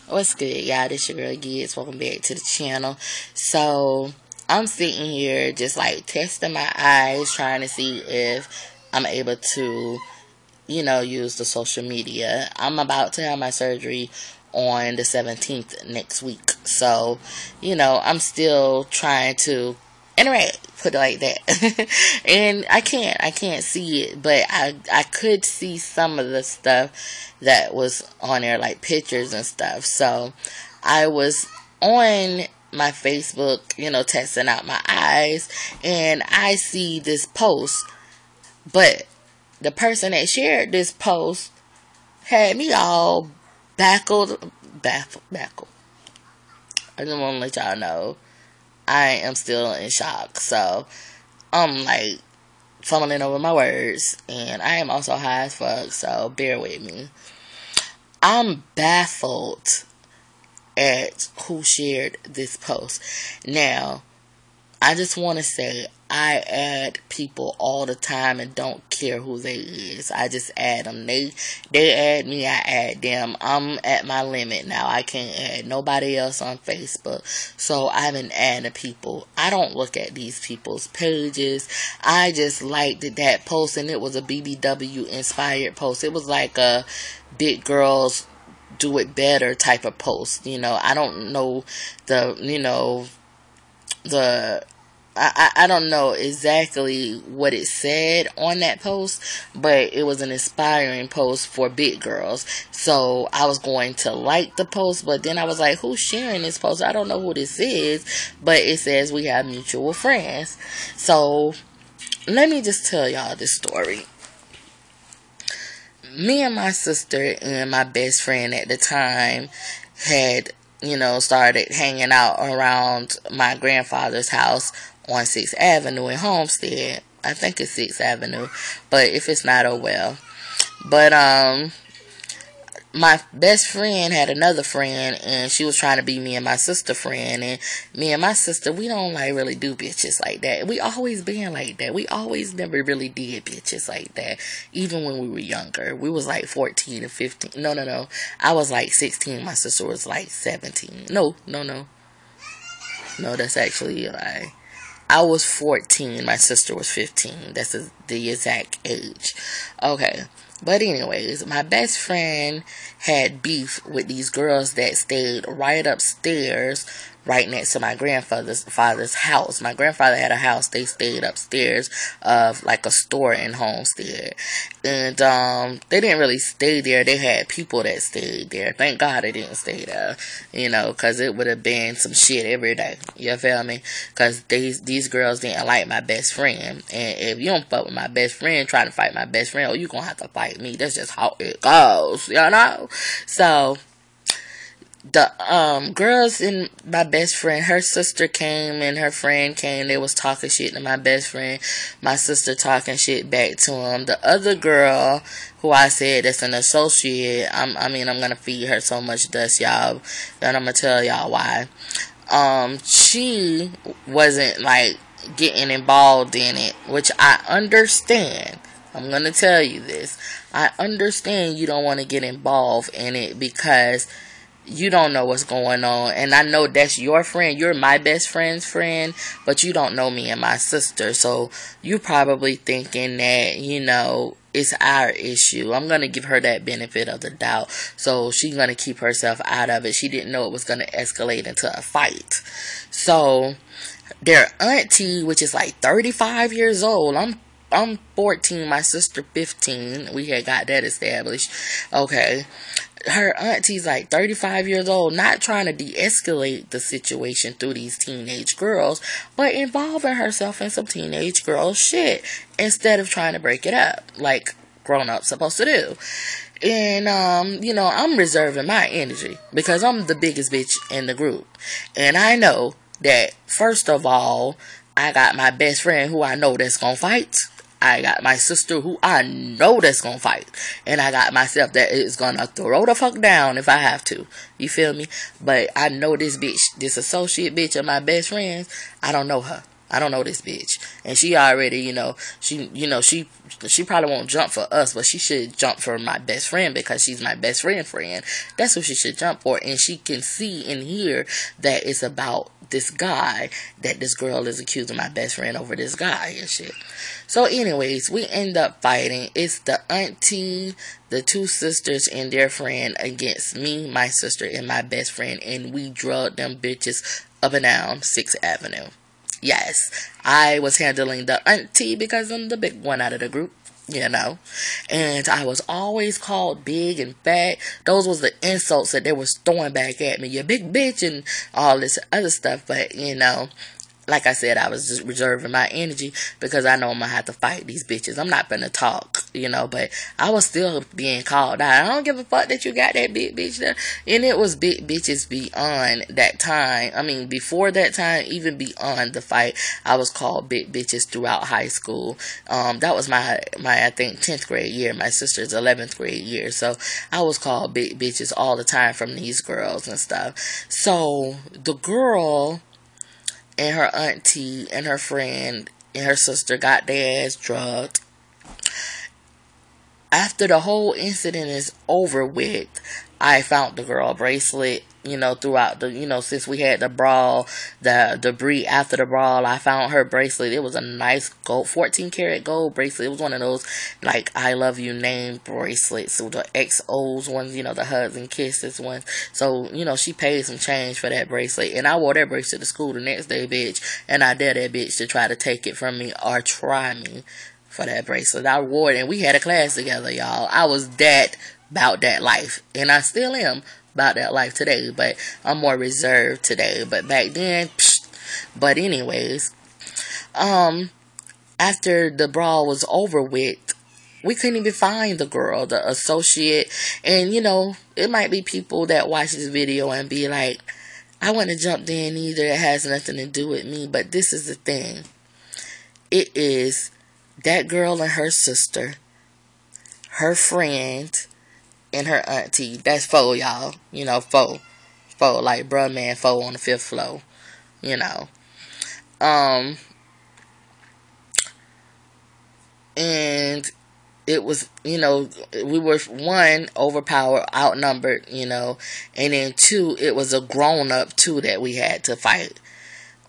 What's good, y'all? This your girl Giggs. Welcome back to the channel. So I'm sitting here just like testing my eyes, trying to see if I'm able to, use the social media. I'm about to have my surgery on the 17th next week. So, I'm still trying to interact, put it like that. And I can't see it, but I could see some of the stuff that was on there, like pictures and stuff. So I was on my Facebook, testing out my eyes, and I see this post, but the person that shared this post had me all baffled. I just want to let y'all know I am still in shock. So I'm like fumbling over my words, and I am also high as fuck, so bear with me. I'm baffled at who shared this post. Now, I just want to say I add people all the time and don't care who they is. I just add them. They add me, I add them. I'm at my limit now. I can't add nobody else on Facebook. So I've been adding people. I don't look at these people's pages. I just liked that post, and it was a BBW inspired post. It was like a big girls do it better type of post. I don't know I don't know exactly what it said on that post, but it was an inspiring post for big girls. So I was going to like the post, but then I was like, who's sharing this post? I don't know who this is, but it says we have mutual friends. So let me just tell y'all this story. Me and my sister and my best friend at the time had, started hanging out around my grandfather's house on 6th Avenue in Homestead. I think it's 6th Avenue, but if it's not, oh well. But my best friend had another friend, and she was trying to be me and my sister friend, and me and my sister, we don't like really do bitches like that. We always been like that. We always never really did bitches like that, even when we were younger. We was like 14 and 15. No. I was like 16. My sister was like 17. No, that's actually a lie. I was 14. My sister was 15. That's the exact age. Okay. But anyways, my best friend had beef with these girls that stayed right upstairs, right next to my grandfather's house. My grandfather had a house. They stayed upstairs of like a store in Homestead. And they didn't really stay there. They had people that stayed there. Thank God they didn't stay there, because it would have been some shit every day. You feel me? Because these girls didn't like my best friend. And if you don't fuck with my best friend, trying to fight my best friend, you gonna have to fight me. That's just how it goes, So the girls and my best friend, her sister came and her friend came. They was talking shit to my best friend. My sister talking shit back to him. The other girl, who I said that's an associate, I'm gonna feed her so much dust, y'all, and I'm gonna tell y'all why. She wasn't like getting involved in it, which I understand. I'm gonna tell you this. I understand you don't want to get involved in it because you don't know what's going on. And I know that's your friend. You're my best friend's friend, but you don't know me and my sister. So you probably thinking that, it's our issue. I'm going to give her that benefit of the doubt. So she's going to keep herself out of it. She didn't know it was going to escalate into a fight. So their auntie, which is like 35 years old. I'm 14, my sister 15. We had got that established. Okay. Her auntie's like 35 years old, not trying to de-escalate the situation through these teenage girls, but involving herself in some teenage girl shit instead of trying to break it up like grown-ups supposed to do. And, I'm reserving my energy because I'm the biggest bitch in the group. And I know that, first of all, I got my best friend who I know that's gonna fight. I got my sister who I know that's gonna fight. And I got myself that is gonna throw the fuck down if I have to. You feel me? But I know this bitch, this associate bitch of my best friends, I don't know her. I don't know this bitch. And she already, she probably won't jump for us, but she should jump for my best friend because she's my best friend. That's who she should jump for. And she can see and hear that it's about this guy, that this girl is accusing my best friend over this guy and shit. So anyways, we end up fighting. It's the auntie, the two sisters, and their friend against me, my sister, and my best friend. And we drugged them bitches up and down 6th Avenue. Yes, I was handling the auntie because I'm the big one out of the group, and I was always called big and fat. Those was the insults that they was throwing back at me. You big bitch and all this other stuff. But, like I said, I was just reserving my energy because I know I'm going to have to fight these bitches. I'm not going to talk, but I was still being called out. I don't give a fuck that you got that big bitch there. And it was big bitches beyond that time. I mean, before that time, even beyond the fight, I was called big bitches throughout high school. That was my I think, 10th grade year. My sister's 11th grade year. So I was called big bitches all the time from these girls and stuff. So the girl and her auntie and her friend and her sister got their ass drugged. After the whole incident is over with, I found the girl bracelet, throughout the, since we had the brawl, the debris after the brawl, I found her bracelet. It was a nice 14 karat gold bracelet. It was one of those, like, I love you name bracelets. So the XOs ones, the hugs and kisses ones. So, she paid some change for that bracelet. And I wore that bracelet to school the next day, bitch. And I dare that bitch to try to take it from me or try me for that bracelet. I wore it and we had a class together, y'all. I was that about that life. And I still am about that life today, but I'm more reserved today. But back then, but anyways, after the brawl was over with, we couldn't even find the girl, the associate. And it might be people that watch this video and be like, I want to jump in either. It has nothing to do with me. But this is the thing. It is that girl and her sister, her friend, and her auntie. That's four, y'all. Four. Four, like bruh man, four on the 5th floor. And it was, we were, one, overpowered, outnumbered, and then two, it was a grown-up, too, that we had to fight.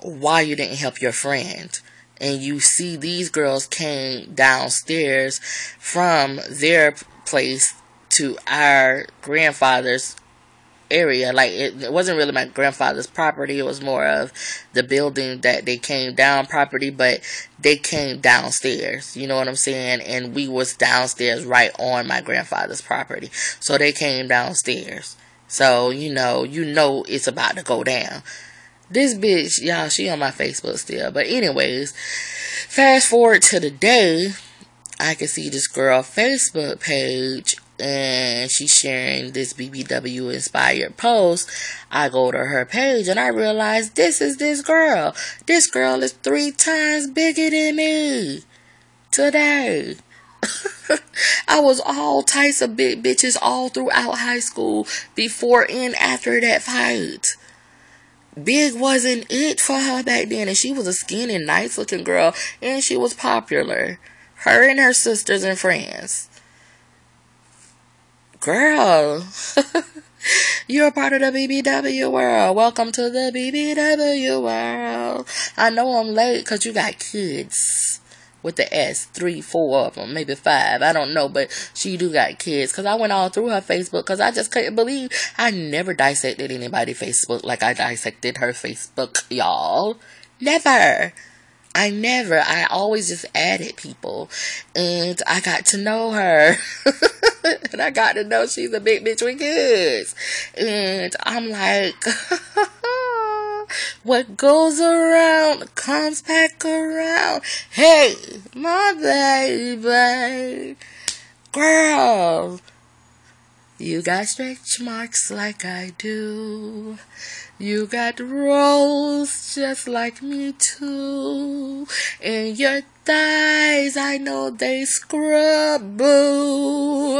Why you didn't help your friend? And you see these girls came downstairs from their place to our grandfather's area. Like, it wasn't really my grandfather's property. It was more of the building that they came down property, but they came downstairs. You know what I'm saying? And we was downstairs right on my grandfather's property. So they came downstairs. So, it's about to go down. This bitch, y'all, she on my Facebook still. But anyways, fast forward to the day, I can see this girl Facebook page, and she's sharing this BBW inspired post. I go to her page and I realize this is this girl. This girl is 3 times bigger than me today. I was all types of big bitches all throughout high school before and after that fight. Big wasn't it for her back then, and she was a skinny, nice looking girl, and she was popular. Her and her sisters and friends. Girl, you're a part of the BBW world. Welcome to the BBW world. I know I'm late because you got kids with the S, 3, 4 of them, maybe 5. I don't know, but she do got kids. Because I went all through her Facebook because I just couldn't believe I never dissected anybody's Facebook like I dissected her Facebook, y'all. Never. I always just added people, and I got to know her, and I got to know she's a big bitch with kids, and I'm like, what goes around comes back around. Hey, my baby, girl, you got stretch marks like I do. You got rolls just like me too. And your thighs, I know they scrub, boo.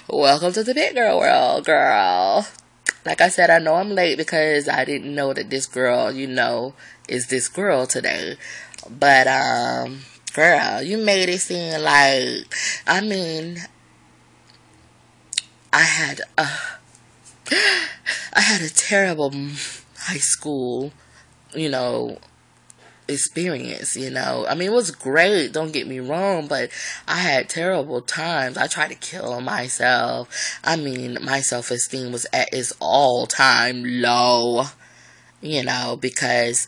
Welcome to the big girl world, girl. Like I said, I know I'm late because I didn't know that this girl, you know, is this girl today. But, girl, you made it seem like, I mean, I had a terrible high school, you know, experience, you know. I mean, it was great, don't get me wrong, but I had terrible times. I tried to kill myself. I mean, my self-esteem was at its all-time low, you know, because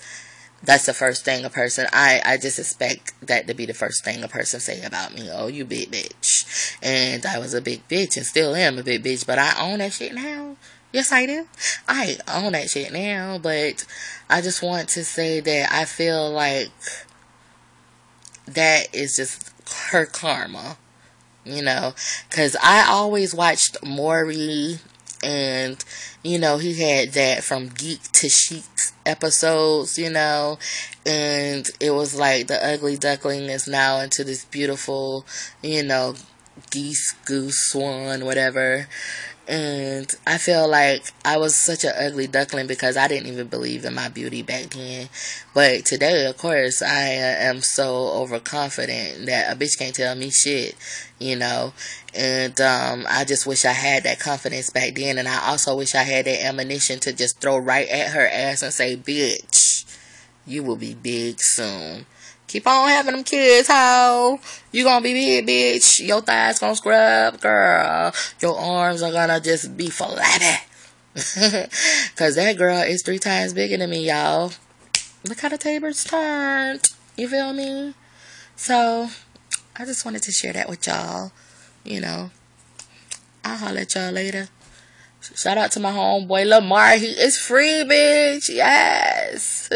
that's the first thing a person, I just expect that to be the first thing a person say about me. Oh, you big bitch. And I was a big bitch and still am a big bitch, but I own that shit now. Yes, I do. I own that shit now, but I just want to say that I feel like that is just her karma, you know, because I always watched Maury, and, you know, he had that from Geek to Chic episodes, you know, and it was like the ugly duckling is now into this beautiful, you know, geese, goose, swan, whatever. And I feel like I was such an ugly duckling because I didn't even believe in my beauty back then. But today, of course, I am so overconfident that a bitch can't tell me shit, you know. And I just wish I had that confidence back then. And I also wish I had that ammunition to just throw right at her ass and say, bitch, you will be big soon. Keep on having them kids, ho. You gonna be big, bitch. Your thighs gonna scrub, girl. Your arms are gonna just be flabby. Cause that girl is 3 times bigger than me, y'all. Look how the tables turned. You feel me? So, I just wanted to share that with y'all. You know. I'll holler at y'all later. Shout out to my homeboy Lamar. He is free, bitch. Yes.